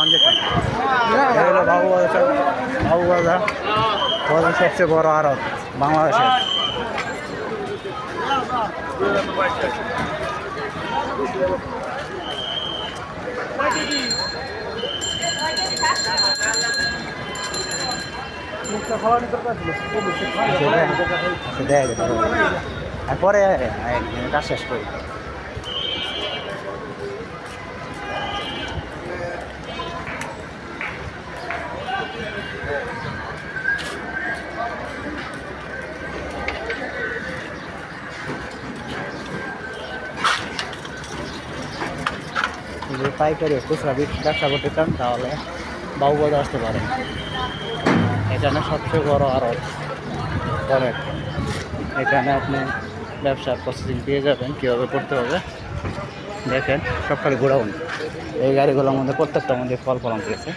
এই হলো বাবুবাজার সবচেয়ে বড় আড়ত বাংলাদেশের। পরে কাজ শেষ করি। যদি পাইকারি খুচরা ব্যবসা করতে চান তাহলে বাবুবাজার আসতে পারেন। এখানে সবচেয়ে বড় আড়ত করেন। এখানে আপনি ব্যবসার প্রসেসিং পেয়ে যাবেন, কীভাবে করতে হবে দেখেন। সব খালি ঘোরাউন। এই গাড়িগুলোর মধ্যে প্রত্যেকটার মধ্যে ফল ফলন করেছে।